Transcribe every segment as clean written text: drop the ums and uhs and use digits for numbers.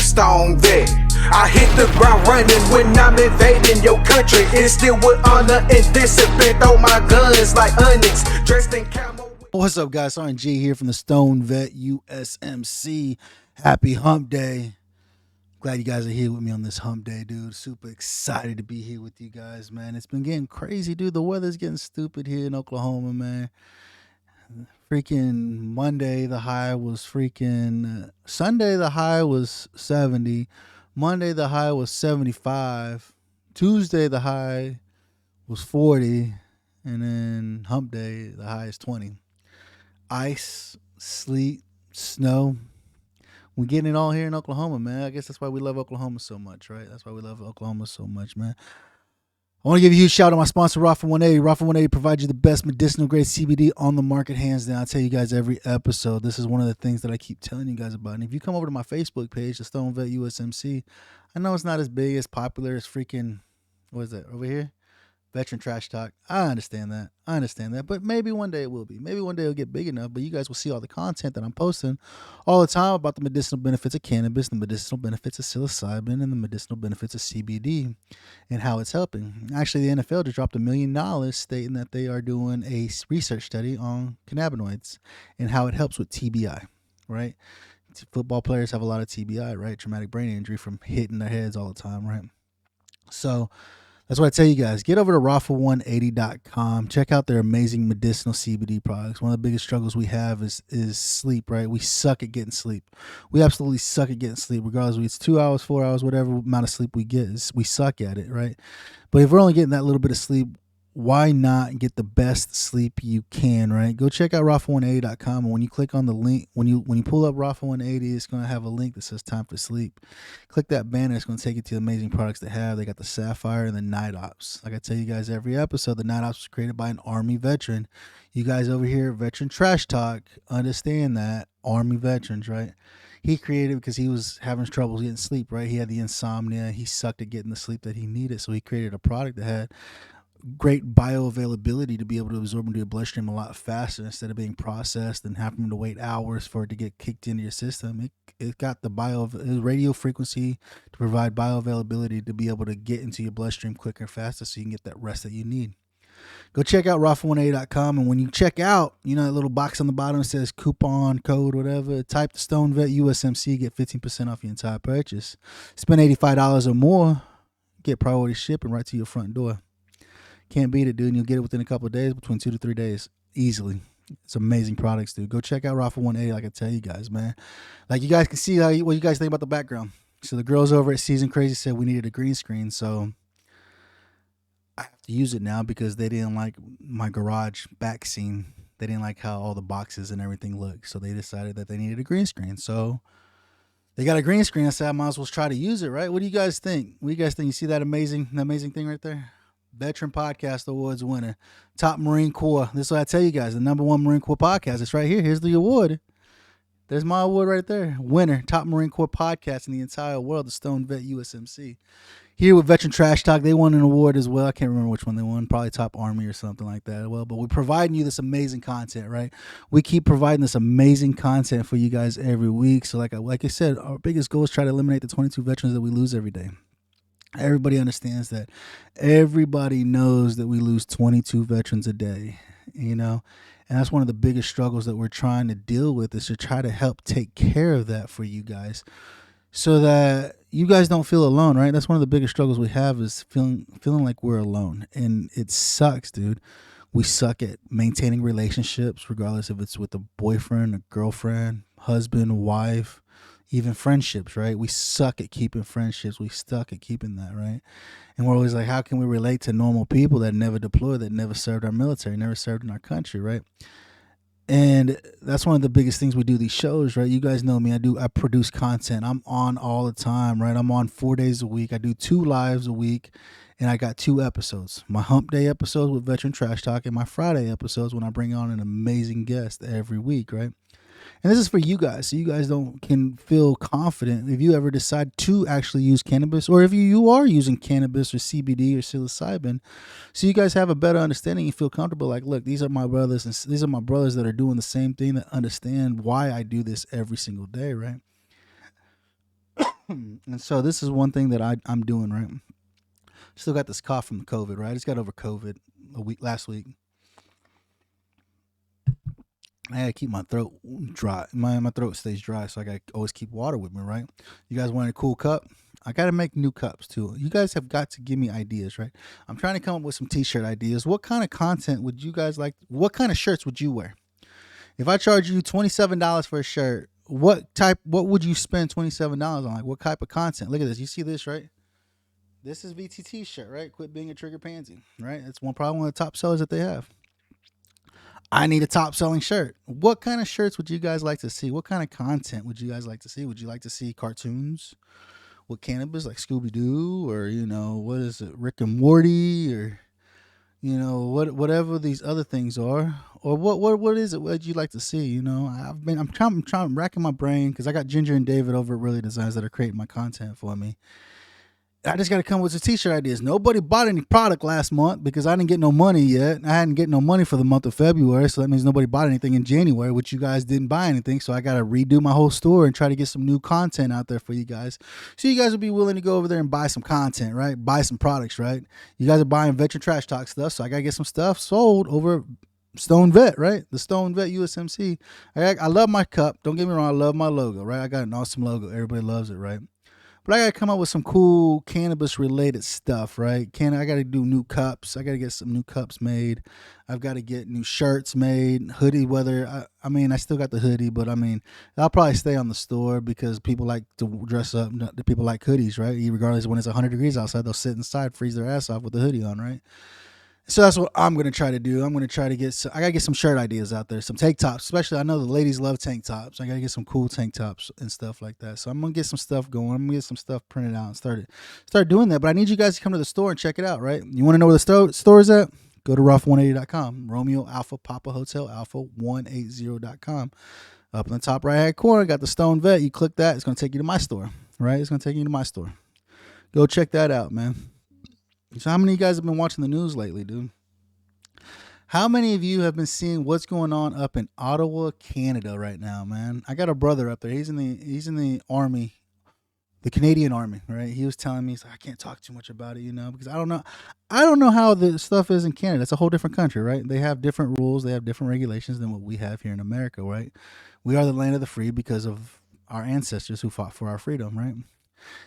stone vet. I hit the ground running when I'm invading your country. Instill with honor and discipline. Throw my guns like onyx, dressed in camo. What's up, guys? RNG here from the STONED VET USMC. Happy hump day. Glad you guys are here with me on this hump day, dude. Super excited to be here with you guys, man. It's been getting crazy, dude. The weather's getting stupid here in Oklahoma, man. Freaking Monday, the high was Sunday, the high was 70. Monday, the high was 75. Tuesday, the high was 40. And then hump day, the high is 20. Ice, sleet, snow. We're getting it all here in Oklahoma, man. I guess that's why we love Oklahoma so much, right? That's why we love Oklahoma so much, man. I want to give you a huge shout out to my sponsor, Rafa 180. Rafa 180 provides you the best medicinal grade CBD on the market, hands down. I tell you guys every episode, this is one of the things that I keep telling you guys about. And if you come over to my Facebook page, the STONED VET USMC, I know it's not as big, as popular as freaking, what is that, over here? Veteran Trash Talk. I understand that. But maybe one day it will be. Maybe one day it'll get big enough. But you guys will see all the content that I'm posting all the time about the medicinal benefits of cannabis, the medicinal benefits of psilocybin, and the medicinal benefits of CBD and how it's helping. Actually, the NFL just dropped $1 million stating that they are doing a research study on cannabinoids and how it helps with TBI, right? Football players have a lot of TBI, right? Traumatic brain injury from hitting their heads all the time, right? So that's what I tell you guys. Get over to rafa180.com. Check out their amazing medicinal CBD products. One of the biggest struggles we have is sleep, right? We suck at getting sleep. We absolutely suck at getting sleep, regardless if it's 2 hours, 4 hours, whatever amount of sleep we get. We suck at it, right? But if we're only getting that little bit of sleep, why not get the best sleep you can, right? Go check out rafa180.com, and when you click on the link, when you pull up Rafa 180, it's going to have a link that says time for sleep. Click that banner. It's going to take you to the amazing products they have. They got the Sapphire and the Night Ops. Like I tell you guys every episode, the Night Ops was created by an Army veteran. You guys over here, Veteran Trash Talk, understand that. Army veterans, right? He created it because he was having trouble getting sleep, right? He had the insomnia. He sucked at getting the sleep that he needed, so he created a product that had great bioavailability to be able to absorb into your bloodstream a lot faster instead of being processed and having to wait hours for it to get kicked into your system. It got the radio frequency to provide bioavailability to be able to get into your bloodstream quicker and faster so you can get that rest that you need. Go check out rafa180.com, and when you check out, you know that little box on the bottom that says coupon code, whatever, type the STONED VET USMC, get 15% off your entire purchase. Spend $85 or more, get priority shipping right to your front door. Can't beat it, dude. And you'll get it within a couple of days, between 2 to 3 days, easily. It's amazing products, dude. Go check out Rafa 180, like I tell you guys, man. Like you guys can see what you guys think about the background. So the girls over at Season Crazy said we needed a green screen, so I have to use it now because they didn't like my garage back scene. They didn't like how all the boxes and everything look, so they decided that they needed a green screen. So they got a green screen. I said I might as well try to use it, right? What do you guys think? What do you guys think? You see that amazing thing right there? Veteran Podcast Awards winner, top Marine Corps. This is what I tell you guys, the #1 Marine Corps podcast. It's right here. Here's the award. There's my award right there. Winner, top Marine Corps podcast in the entire world, the STONED VET USMC. Here with Veteran Trash Talk, they won an award as well. I can't remember which one they won. Probably top Army or something like that. Well, but we're providing you this amazing content, right? We keep providing this amazing content for you guys every week. So like I said, our biggest goal is try to eliminate the 22 veterans that we lose every day. Everybody understands that. Everybody knows that we lose 22 veterans a day, you know, and that's one of the biggest struggles that we're trying to deal with, is to try to help take care of that for you guys so that you guys don't feel alone, right? That's one of the biggest struggles we have, is feeling like we're alone. And it sucks, dude. We suck at maintaining relationships, regardless if it's with a boyfriend, a girlfriend, husband, wife, even friendships, right? We suck at keeping friendships. We suck at keeping that, right? And we're always like, how can we relate to normal people that never deployed, that never served our military, never served in our country, right? And that's one of the biggest things we do these shows, right? You guys know me. I produce content. I'm on all the time, right? I'm on 4 days a week. I do 2 lives a week, and I got 2 episodes. My Hump Day episodes with Veteran Trash Talk, and my Friday episodes when I bring on an amazing guest every week, right? And this is for you guys, so you guys can feel confident if you ever decide to actually use cannabis, or if you are using cannabis or CBD or psilocybin, so you guys have a better understanding and feel comfortable. Like, look, these are my brothers, and these are my brothers that are doing the same thing, that understand why I do this every single day, right? And so this is one thing that I'm doing, right? Still got this cough from the COVID, right? I just got over COVID last week. I gotta keep my throat dry. My throat stays dry, so I gotta always keep water with me, right? You guys want a cool cup? I gotta make new cups too. You guys have got to give me ideas, right? I'm trying to come up with some t-shirt ideas. What kind of content would you guys like? What kind of shirts would you wear? If I charge you $27 for a shirt, what would you spend $27 on? Like what type of content? Look at this. You see this, right? This is VTT shirt, right? Quit being a trigger pansy, right? That's one problem with the top sellers that they have. I need a top selling shirt. What kind of shirts would you guys like to see? What kind of content would you guys like to see? Would you like to see cartoons with cannabis like Scooby Doo, or what is it, Rick and Morty, or whatever these other things are, or what is it? What would you like to see? I'm trying racking my brain because I got Ginger and David over at Really Designs that are creating my content for me. I just got to come with some t-shirt ideas. Nobody bought any product last month because I didn't get no money yet. I hadn't get no money for the month of February, so that means nobody bought anything in January, which you guys didn't buy anything. So I got to redo my whole store and try to get some new content out there for you guys. So you guys will be willing to go over there and buy some content, right? Buy some products, right? You guys are buying Veteran Trash Talk stuff, so I got to get some stuff sold over Stoned Vet, right? The Stoned Vet USMC. I love my cup. Don't get me wrong. I love my logo, right? I got an awesome logo. Everybody loves it, right? But I got to come up with some cool cannabis-related stuff, right? I got to do new cups. I got to get some new cups made. I've got to get new shirts made, hoodie weather. I still got the hoodie, but I'll probably stay on the store because people like to dress up. The people like hoodies, right? Regardless of when it's 100 degrees outside, they'll sit inside, freeze their ass off with the hoodie on, right? So that's what I'm going to try to do. I'm going to try to I got to get some shirt ideas out there, some tank tops, especially I know the ladies love tank tops. I got to get some cool tank tops and stuff like that. So I'm going to get some stuff going. I'm going to get some stuff printed out and start doing that. But I need you guys to come to the store and check it out, right? You want to know where the store is at? Go to rough180.com, Romeo Alpha Papa Hotel Alpha 180.com. Up in the top right-hand corner, got the Stoned Vet. You click that, it's going to take you to my store, right? It's going to take you to my store. Go check that out, man. So how many of you guys have been watching the news lately, dude? How many of you have been seeing what's going on up in Ottawa, Canada right now, man? I got a brother up there. He's in the army, the Canadian Army, right? He was telling me, he's like, I can't talk too much about it, because I don't know how the stuff is in Canada. It's a whole different country, right? They have different rules, they have different regulations than what we have here in America, right? We are the land of the free because of our ancestors who fought for our freedom, right?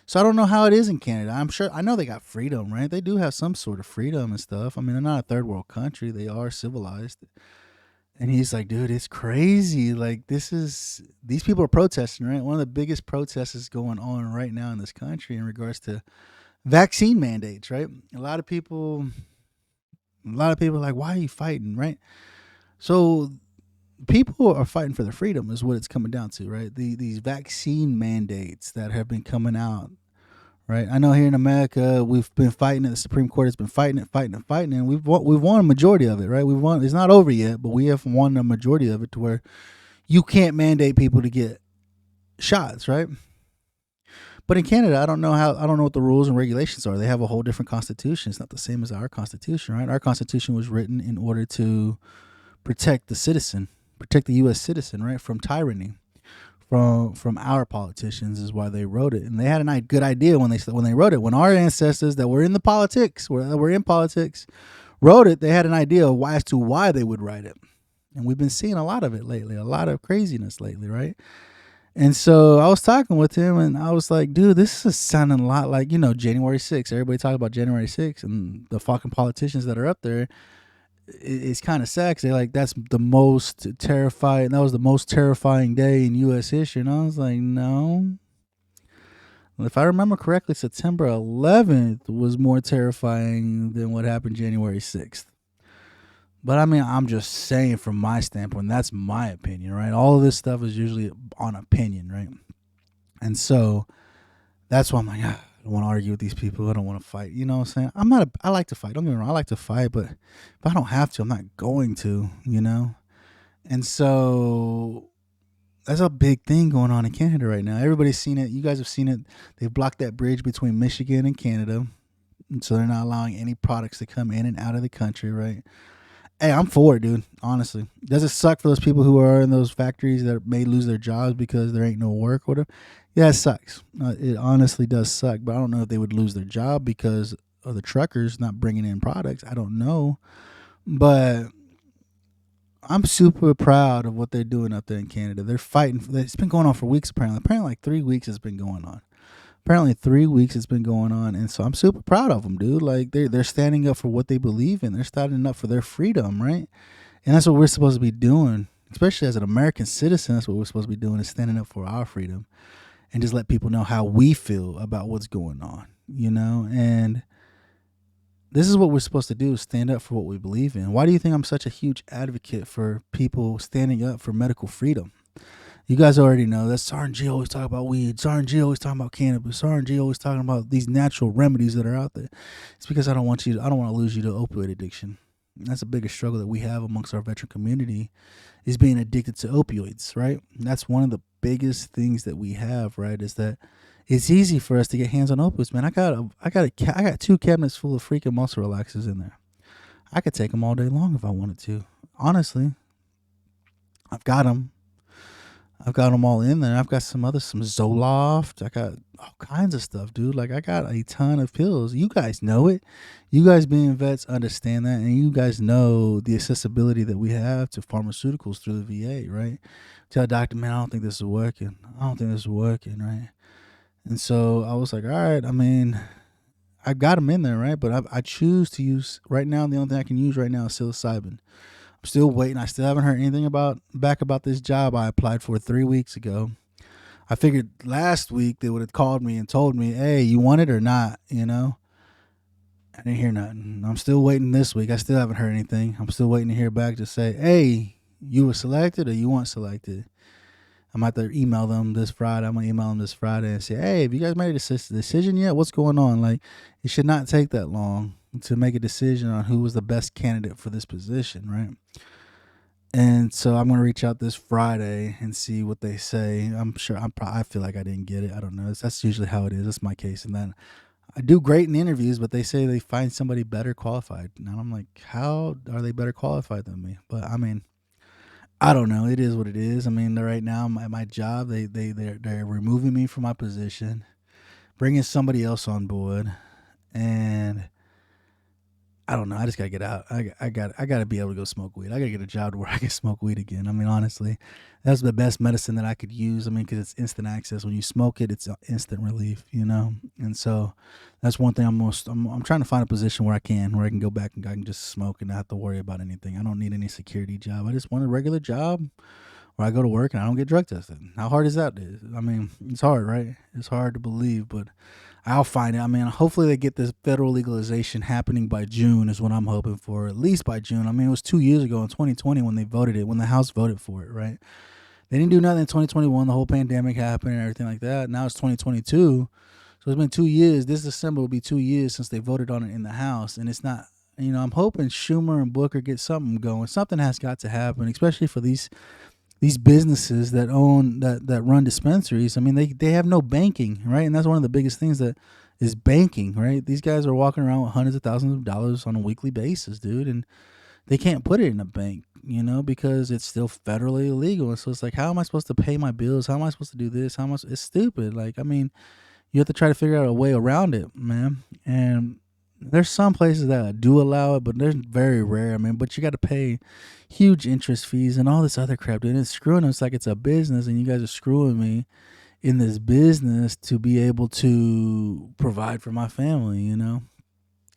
So I don't know how it is in Canada. I know they got freedom, right? They do have some sort of freedom and stuff. They're not a third world country. They are civilized. And he's like, dude, it's crazy. Like these people are protesting, right? One of the biggest protests is going on right now in this country in regards to vaccine mandates, right? A lot of people are like, why are you fighting, right? So people are fighting for their freedom is what it's coming down to, right? These vaccine mandates that have been coming out, right? I know here in America we've been fighting it. The Supreme Court has been fighting it, and we've won a majority of it, right? We've won. It's not over yet, but we have won a majority of it to where you can't mandate people to get shots, right? But in Canada, I don't know what the rules and regulations are. They have a whole different constitution. It's not the same as our constitution, right? Our constitution was written in order to protect the U.S. citizen, right, from tyranny, from our politicians is why they wrote it. And they had a good idea when they wrote it. When our ancestors that were in politics wrote it, they had an idea as to why they would write it. And we've been seeing a lot of it lately, a lot of craziness lately, right? And so I was talking with him, and I was like, dude, this is sounding a lot like, January 6th. Everybody talk about January 6th, and the fucking politicians that are up there, it's kind of sad because they're like, that was the most terrifying day in U.S. history. And I was like, no. If I remember correctly, September 11th was more terrifying than what happened January 6th. But I'm just saying from my standpoint, that's my opinion, right? All of this stuff is usually on opinion, right? And so that's why I'm like, I don't want to argue with these people. I don't want to fight. You know what I'm saying? I like to fight. Don't get me wrong. I like to fight, but if I don't have to, I'm not going to, And so that's a big thing going on in Canada right now. Everybody's seen it. You guys have seen it. They've blocked that bridge between Michigan and Canada. And so they're not allowing any products to come in and out of the country, right? Hey, I'm for it, dude. Honestly, does it suck for those people who are in those factories that may lose their jobs because there ain't no work or whatever? Yeah, it sucks. It honestly does suck. But I don't know if they would lose their job because of the truckers not bringing in products. I don't know, but I'm super proud of what they're doing up there in Canada. They're fighting. It's been going on for weeks. Apparently, like 3 weeks it's been going on. Apparently, 3 weeks it's been going on, and so I'm super proud of them, dude. Like they're standing up for what they believe in. They're standing up for their freedom, right? And that's what we're supposed to be doing, especially as an American citizen. That's what we're supposed to be doing, is standing up for our freedom and just let people know how we feel about what's going on, And this is what we're supposed to do, is stand up for what we believe in. Why do you think I'm such a huge advocate for people standing up for medical freedom? You guys already know that Sergeant G always talking about weed. Sergeant G always talking about cannabis. Sergeant G always talking about these natural remedies that are out there. It's because I don't want to lose you to opioid addiction. And that's a bigger struggle that we have amongst our veteran community, is being addicted to opioids, right? And that's one of the biggest things that we have, right? Is that it's easy for us to get hands on opioids, man. I got 2 cabinets full of freaking muscle relaxers in there. I could take them all day long if I wanted to. Honestly, I've got them. I've got them all in there. I've got some Zoloft. I got all kinds of stuff, dude. Like, I got a ton of pills. You guys know it. You guys being vets understand that, and you guys know the accessibility that we have to pharmaceuticals through the VA, right? Tell a doctor, man, I don't think this is working. Right? And so I was like, all right, I mean, I got them in there, right? But I choose to use, right now, the only thing I can use right now is psilocybin. I'm still waiting. I still haven't heard anything about this job I applied for 3 weeks ago. I figured last week they would have called me and told me, hey, you want it or not, I didn't hear nothing. I'm still waiting this week. I still haven't heard anything. I'm still waiting to hear back to say, hey, you were selected or you weren't selected. I'm about to email them this Friday. I'm going to email them this Friday and say, hey, have you guys made a decision yet? What's going on? Like, it should not take that long to make a decision on who was the best candidate for this position, right? And so I'm going to reach out this Friday and see what they say. I'm sure I feel like I didn't get it. I don't know. That's usually how it is. That's my case. And then I do great in interviews, but they say they find somebody better qualified. And I'm like, how are they better qualified than me? But I mean, I don't know. It is what it is. I mean, right now my job, they're removing me from my position, bringing somebody else on board, and I don't know. I just gotta get out. I gotta be able to go smoke weed. I gotta get a job where I can smoke weed again. I mean, honestly, that's the best medicine that I could use. I mean, because it's instant access. When you smoke it, it's instant relief. And so that's one thing. I'm trying to find a position where I can go back and I can just smoke and not have to worry about anything. I don't need any security job. I just want a regular job where I go to work and I don't get drug tested. How hard is that? I mean, it's hard, right? It's hard to believe, but I'll find it. I mean, hopefully they get this federal legalization happening by June is what I'm hoping for, at least by June. I mean, it was 2 years ago in 2020 when they voted it, when the House voted for it, right? They didn't do nothing in 2021. The whole pandemic happened and everything like that. Now it's 2022. So it's been 2 years. This December will be 2 years since they voted on it in the House. And it's not, I'm hoping Schumer and Booker get something going. Something has got to happen, especially for these businesses that run dispensaries. I mean, they have no banking, right? And that's one of the biggest things that is banking, right? These guys are walking around with hundreds of thousands of dollars on a weekly basis, dude, and they can't put it in a bank, because it's still federally illegal. And so it's like, how am I supposed to pay my bills? How am I supposed to do this? It's stupid. Like, I mean, you have to try to figure out a way around it, man. And there's some places that do allow it, but they're very rare. I mean, but you got to pay huge interest fees and all this other crap, dude. It's screwing us like it's a business, and you guys are screwing me in this business to be able to provide for my family.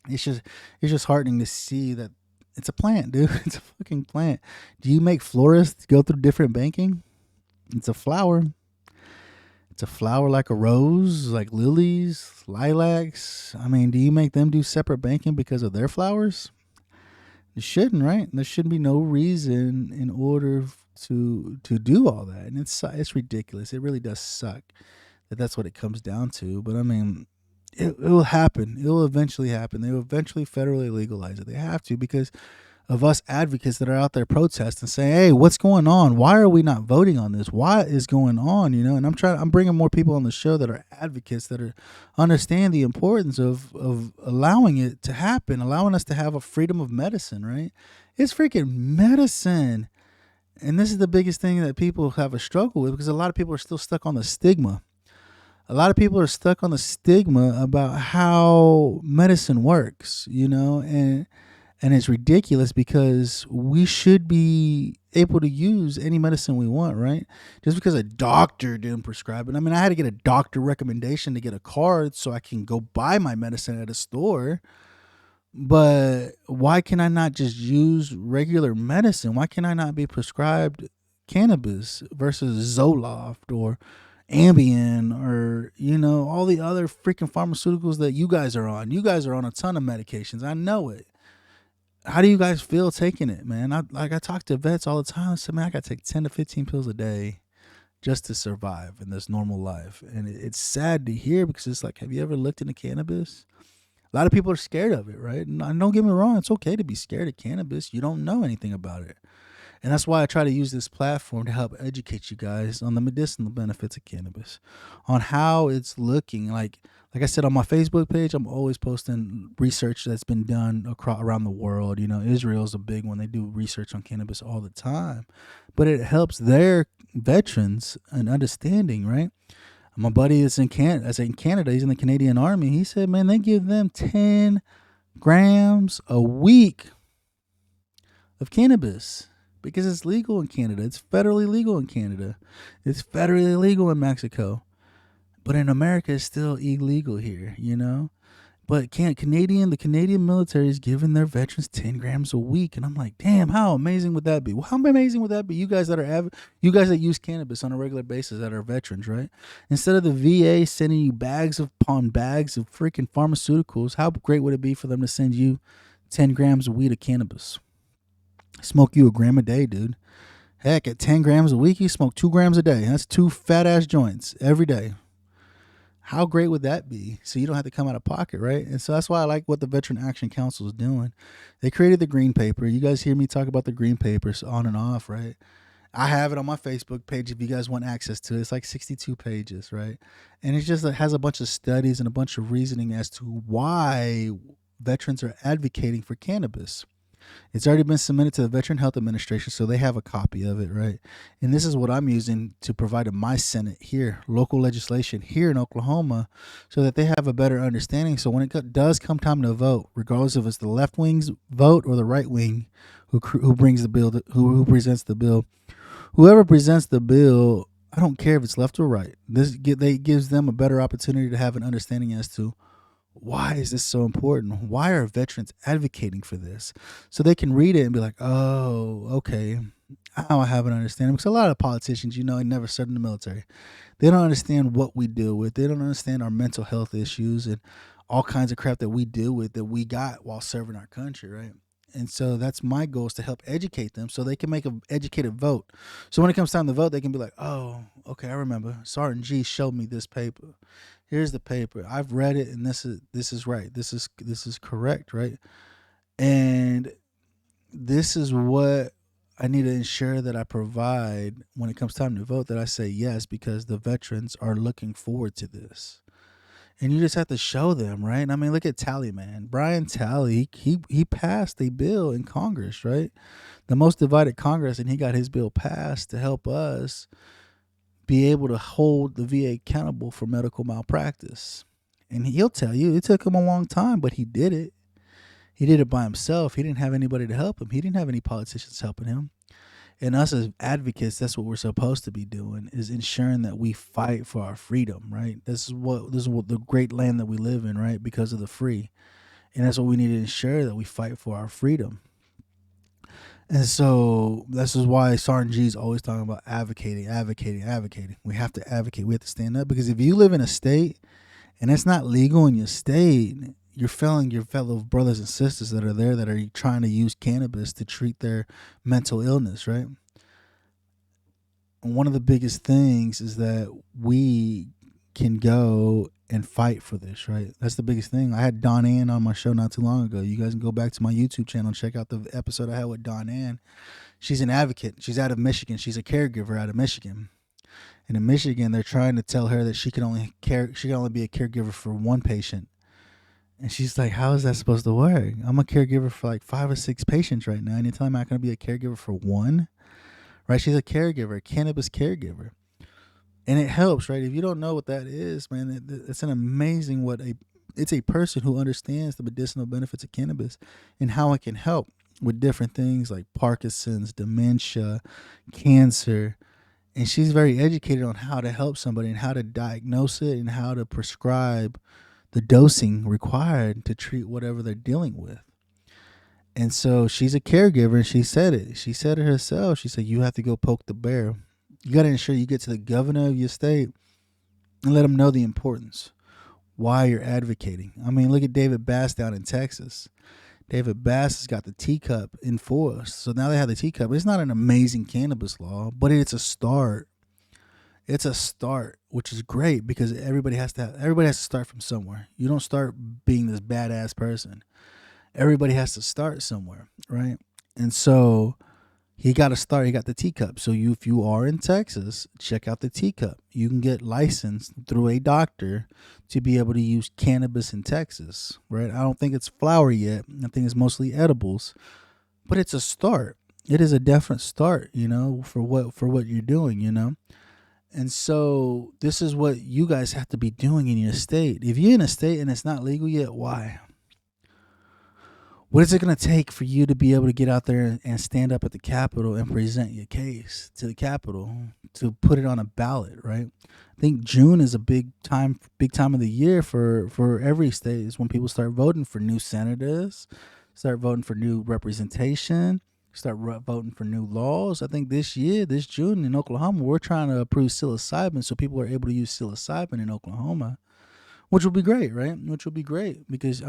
It's just heartening to see that it's a plant, dude. It's a fucking plant. Do you make florists go through different banking? It's a flower. It's a flower like a rose, like lilies, lilacs. I mean, do you make them do separate banking because of their flowers? You shouldn't, right? There shouldn't be no reason in order to do all that. And it's ridiculous. It really does suck that that's what it comes down to. But I mean, it will happen. It will eventually happen. They will eventually federally legalize it. They have to, because of us advocates that are out there protesting, saying, "Hey, what's going on? Why are we not voting on this? What is going on?" You know, and I'm bringing more people on the show that are advocates that are understand the importance of allowing it to happen, allowing us to have a freedom of medicine. Right? It's freaking medicine, and this is the biggest thing that people have a struggle with because a lot of people are still stuck on the stigma. A lot of people are stuck on the stigma about how medicine works, you know, and it's ridiculous because we should be able to use any medicine we want, right? Just because a doctor didn't prescribe it. I mean, I had to get a doctor recommendation to get a card so I can go buy my medicine at a store. But why can I not just use regular medicine? Why can I not be prescribed cannabis versus Zoloft or Ambien or, you know, all the other freaking pharmaceuticals that you guys are on? You guys are on a ton of medications. I know it. How do you guys feel taking it, man? I talk to vets all the time. I say, man, I got to take 10 to 15 pills a day just to survive in this normal life. And it's sad to hear because it's like, have you ever looked into cannabis? A lot of people are scared of it, right? And don't get me wrong. It's okay to be scared of cannabis. You don't know anything about it. And that's why I try to use this platform to help educate you guys on the medicinal benefits of cannabis, on how it's looking. Like I said on my Facebook page, I'm always posting research that's been done around the world. You know, Israel's a big one. They do research on cannabis all the time. But it helps their veterans in understanding, right? My buddy is in Canada. He's in the Canadian Army. He said, man, they give them 10 grams a week of cannabis. Because it's legal in Canada. It's federally legal in Canada. It's federally legal in Mexico. But in America, it's still illegal here, you know? But the Canadian military is giving their veterans 10 grams a week. And I'm like, damn, how amazing would that be? Well, how amazing would that be? You guys that use cannabis on a regular basis that are veterans, right? Instead of the VA sending you bags upon bags of freaking pharmaceuticals, how great would it be for them to send you 10 grams a week of cannabis? Smoke you a gram a day, dude. Heck, at 10 grams a week, you smoke 2 grams a day. That's 2 fat ass joints every day. How great would that be? So you don't have to come out of pocket, right? And so that's why I like what the Veteran Action Council is doing. They created the green paper. You guys hear me talk about the green papers on and off, right? I have it on my Facebook page if you guys want access to it. It's like 62 pages, right? And it just has a bunch of studies and a bunch of reasoning as to why veterans are advocating for cannabis. It's already been submitted to the Veteran Health Administration, so they have a copy of it, right? And this is what I'm using to provide to my Senate here, local legislation here in Oklahoma, so that they have a better understanding. So when it does come time to vote, regardless if it's the left wing's vote or the right wing who brings the bill, who presents the bill, whoever presents the bill, I don't care if it's left or right. They gives them a better opportunity to have an understanding as to why is this so important? Why are veterans advocating for this? So they can read it and be like, oh, okay, now I have an understanding. Because a lot of politicians, you know, they never served in the military. They don't understand what we deal with. They don't understand our mental health issues and all kinds of crap that we deal with that we got while serving our country, right? And so that's my goal, is to help educate them so they can make an educated vote. So when it comes time to vote, they can be like, oh, okay, I remember. Sergeant G showed me this paper. Here's the paper. I've read it, and this is right. This is correct, right? And this is what I need to ensure that I provide when it comes time to vote, that I say yes, because the veterans are looking forward to this. And you just have to show them, right? I mean, look at Talley, man. Brian Talley, he passed a bill in Congress, right? The most divided Congress, and he got his bill passed to help us be able to hold the VA accountable for medical malpractice. And he'll tell you it took him a long time, but he did it. He did it by himself. He didn't have anybody to help him. He didn't have any politicians helping him. And us as advocates, that's what we're supposed to be doing, is ensuring that we fight for our freedom, right? This is what the great land that we live in, right? Because of the free. And that's what we need to ensure, that we fight for our freedom. And so this is why Sergeant G is always talking about advocating. We have to advocate. We have to stand up, because if you live in a state and it's not legal in your state, you're failing your fellow brothers and sisters that are there, that are trying to use cannabis to treat their mental illness, right? And one of the biggest things is that we can go and fight for this, right? That's the biggest thing. I had Dawn Ann on my show not too long ago. You guys can go back to my YouTube channel and check out the episode I had with Dawn Ann. She's an advocate. She's out of Michigan. She's a caregiver out of Michigan. And in Michigan, they're trying to tell her that she can only be a caregiver for one patient. And she's like, how is that supposed to work? I'm a caregiver for like 5 or 6 patients right now. And you tell me I'm not going to be a caregiver for one? Right? She's a caregiver, a cannabis caregiver. And it helps, right? If you don't know what that is, man, it's an amazing it's a person who understands the medicinal benefits of cannabis and how it can help with different things like Parkinson's, dementia, cancer. And she's very educated on how to help somebody and how to diagnose it and how to prescribe the dosing required to treat whatever they're dealing with. And so she's a caregiver, and she said it. She said it herself. She said, you have to go poke the bear. You got to ensure you get to the governor of your state and let them know the importance, why you're advocating. I mean, look at David Bass down in Texas. David Bass has got the teacup in force. So now they have the teacup. It's not an amazing cannabis law, but it's a start. It's a start, which is great because everybody has to start from somewhere. You don't start being this badass person. Everybody has to start somewhere, right? And so he got to start. He got the teacup. So if you are in Texas, check out the teacup. You can get licensed through a doctor to be able to use cannabis in Texas, right? I don't think it's flower yet. I think it's mostly edibles, but it's a start. It is a definite start, for what you're doing, And so this is what you guys have to be doing in your state. If you're in a state and it's not legal yet, why? What is it going to take for you to be able to get out there and stand up at the Capitol and present your case to the Capitol to put it on a ballot, right? I think June is a big time of the year for every state is when people start voting for new senators, start voting for new representation, start voting for new laws. I think this June in Oklahoma, we're trying to approve psilocybin so people are able to use psilocybin in Oklahoma, which will be great, right? Which will be great because,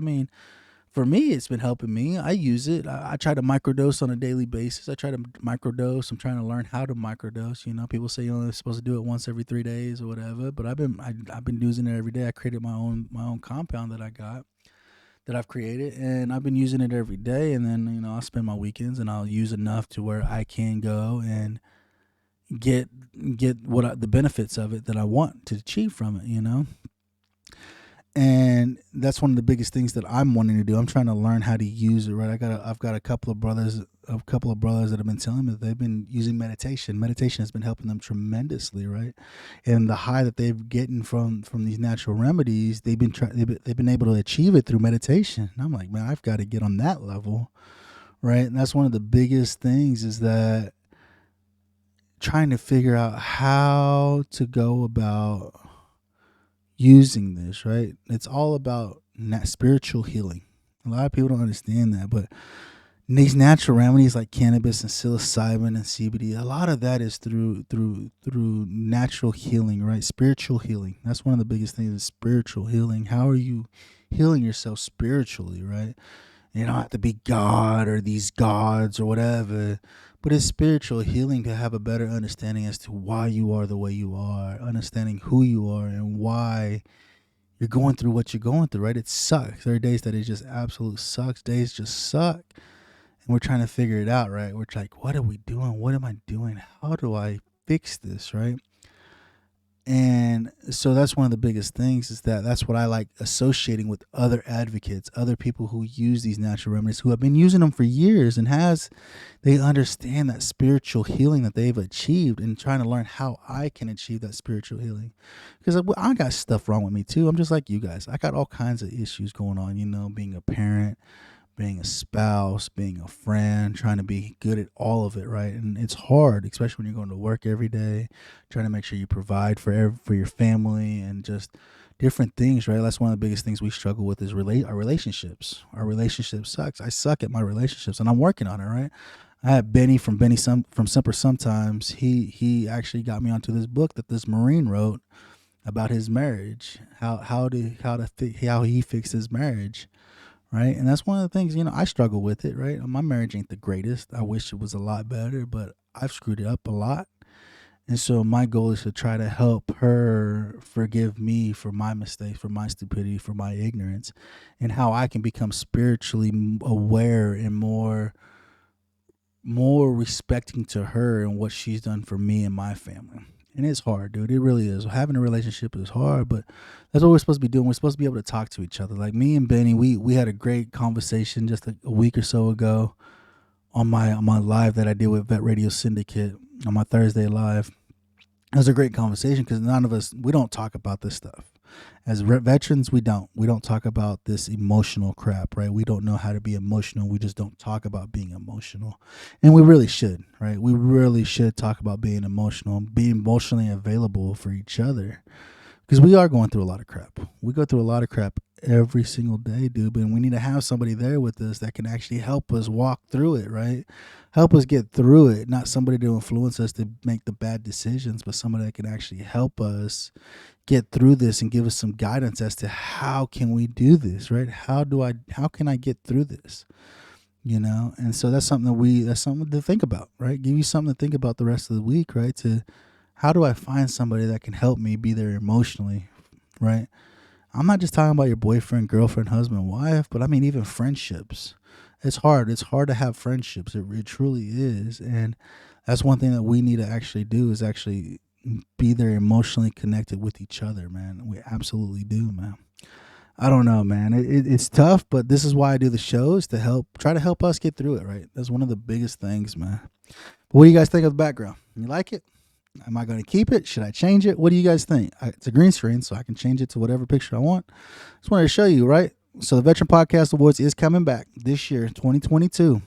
for me, it's been helping me. I use it. I try to microdose on a daily basis. I'm trying to learn how to microdose. People say you're only supposed to do it once every 3 days or whatever. But I've been using it every day. I created my own compound that I've created, and I've been using it every day. And then I'll spend my weekends and I'll use enough to where I can go and get the benefits of it that I want to achieve from it. And that's one of the biggest things that I'm wanting to do. I'm trying to learn how to use it, right? I've got a couple of brothers that have been telling me that they've been using meditation. Meditation has been helping them tremendously, right? And the high that they've getting from these natural remedies, they've been able to achieve it through meditation. And I'm like, man, I've got to get on that level, right? And that's one of the biggest things is that trying to figure out how to go about using this, right? It's all about spiritual healing. A lot of people don't understand that, but these natural remedies like cannabis and psilocybin and CBD, a lot of that is through natural healing, right? Spiritual healing. That's one of the biggest things is spiritual healing. How are you healing yourself spiritually, right? You don't have to be God or these gods or whatever, but it's spiritual healing to have a better understanding as to why you are the way you are, understanding who you are and why you're going through what you're going through, right? It sucks. There are days that it just absolute sucks. Days just suck. And we're trying to figure it out, right? We're like, what are we doing? What am I doing? How do I fix this, right? And so that's one of the biggest things is that's what I like associating with other advocates, other people who use these natural remedies, who have been using them for years and they understand that spiritual healing that they've achieved and trying to learn how I can achieve that spiritual healing. Because I got stuff wrong with me too. I'm just like you guys. I got all kinds of issues going on, being a parent, being a spouse, being a friend, trying to be good at all of it, right? And it's hard, especially when you're going to work every day, trying to make sure you provide for your family and just different things, right? That's one of the biggest things we struggle with is our relationships. Our relationship sucks. I suck at my relationships, and I'm working on it, right? I had Benny from Simper Sometimes. He actually got me onto this book that this Marine wrote about his marriage, how he fixed his marriage. Right. And that's one of the things, I struggle with it. Right. My marriage ain't the greatest. I wish it was a lot better, but I've screwed it up a lot. And so my goal is to try to help her forgive me for my mistakes, for my stupidity, for my ignorance, and how I can become spiritually aware and more respecting to her and what she's done for me and my family. And it's hard, dude. It really is. Having a relationship is hard, but that's what we're supposed to be doing. We're supposed to be able to talk to each other. Like me and Benny, we had a great conversation just a week or so ago on my live that I did with Vet Radio Syndicate on my Thursday live. It was a great conversation because none of us, we don't talk about this stuff. As veterans, we don't talk about this emotional crap, right? We don't know how to be emotional. We just don't talk about being emotional. And we really should, right? We really should talk about being emotional, being emotionally available for each other. Because we are going through a lot of crap. We go through a lot of crap every single day, dude. And we need to have somebody there with us that can actually help us walk through it, right? Help us get through it. Not somebody to influence us to make the bad decisions, but somebody that can actually help us get through this and give us some guidance as to how can we do this, right? How can I get through this? You know? And so that's something that's something to think about, right? Give you something to think about the rest of the week, right? To how do I find somebody that can help me be there emotionally, right? I'm not just talking about your boyfriend, girlfriend, husband, wife, but I mean even friendships. It's hard. It's hard to have friendships. It truly is. And that's one thing that we need to actually do is actually be there emotionally connected with each other, man. We absolutely do, man. I don't know, man. It's tough, but this is why I do the shows, to try to help us get through it, right? That's one of the biggest things, man. But what do you guys think of the background? You like it? Am I going to keep it? Should I change it? What do you guys think? It's a green screen, so I can change it to whatever picture I want. Just wanted to show you, right? So the Veteran Podcast Awards is coming back this year, 2022.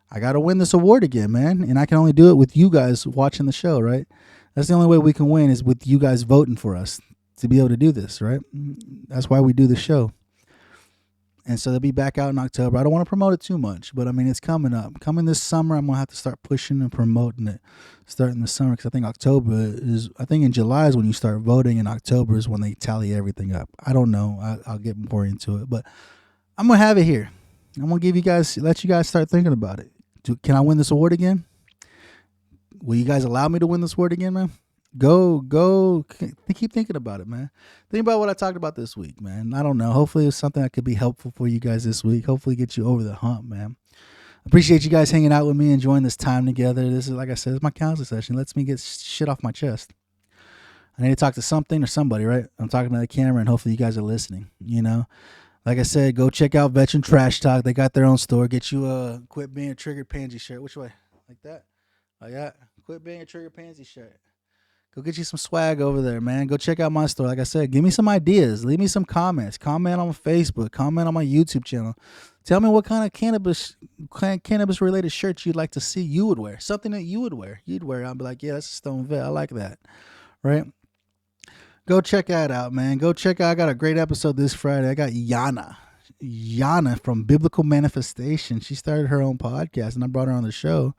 I got to win this award again, man. And I can only do it with you guys watching the show, right? That's the only way we can win is with you guys voting for us to be able to do this, right? That's why we do the show. And so they'll be back out in October. I don't want to promote it too much, but I mean, it's coming up. Coming this summer, I'm going to have to start pushing and promoting it starting this summer because I think in July is when you start voting, and October is when they tally everything up. I don't know. I'll get more into it, but I'm going to have it here. I'm going to let you guys start thinking about it. Can I win this award again? Will you guys allow me to win this award again, man? Go. Keep thinking about it, man. Think about what I talked about this week, man. I don't know. Hopefully it's something that could be helpful for you guys this week. Hopefully get you over the hump, man. Appreciate you guys hanging out with me, enjoying this time together. This is, like I said, it's my counseling session. It lets me get shit off my chest. I need to talk to something or somebody, right? I'm talking to the camera, and hopefully you guys are listening, you know? Like I said, go check out Veteran Trash Talk. They got their own store. Get you a Quit Being a Triggered Pansy shirt. Which way? Like that? Oh, yeah. Quit Being a Triggered Pansy shirt. Go get you some swag over there, man. Go check out my store. Like I said, give me some ideas. Leave me some comments. Comment on Facebook. Comment on my YouTube channel. Tell me what kind of cannabis-related shirts you'd like to see you would wear. Something that you would wear. I'd be like, yeah, that's a Stone Vet. I like that. Right? Go check that out, man. Go check out. I got a great episode this Friday. I got Yana from Biblical Manifestation. She started her own podcast, and I brought her on the show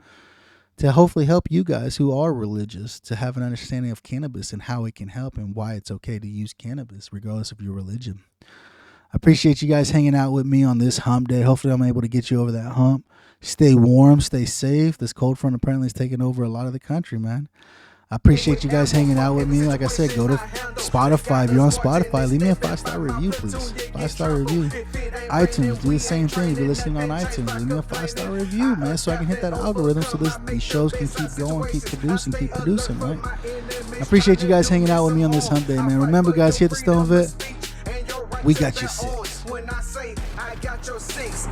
to hopefully help you guys who are religious to have an understanding of cannabis and how it can help and why it's okay to use cannabis regardless of your religion. I appreciate you guys hanging out with me on this hump day. Hopefully I'm able to get you over that hump. Stay warm, stay safe. This cold front apparently is taking over a lot of the country, man. I appreciate you guys hanging out with me. Like I said, go to Spotify. If you're on Spotify, leave me a 5-star review, please. 5-star review. iTunes, do the same thing. If you're listening on iTunes, leave me a 5-star review, man, so I can hit that algorithm so these shows can keep going, keep producing, right? I appreciate you guys hanging out with me on this hump day, man. Remember, guys, here at the Stone Vet, we got your 6.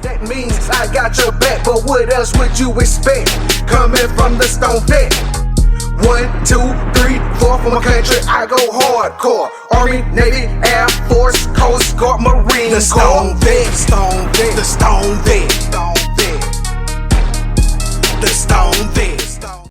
That means I got your back, but what else would you expect? Coming from the Stone Vet. 1, 2, 3, 4 for my country, I go hardcore. Army, Navy, Air Force, Coast Guard, Marine. The Stone Vet, the Stone Vet, the Stone Vet.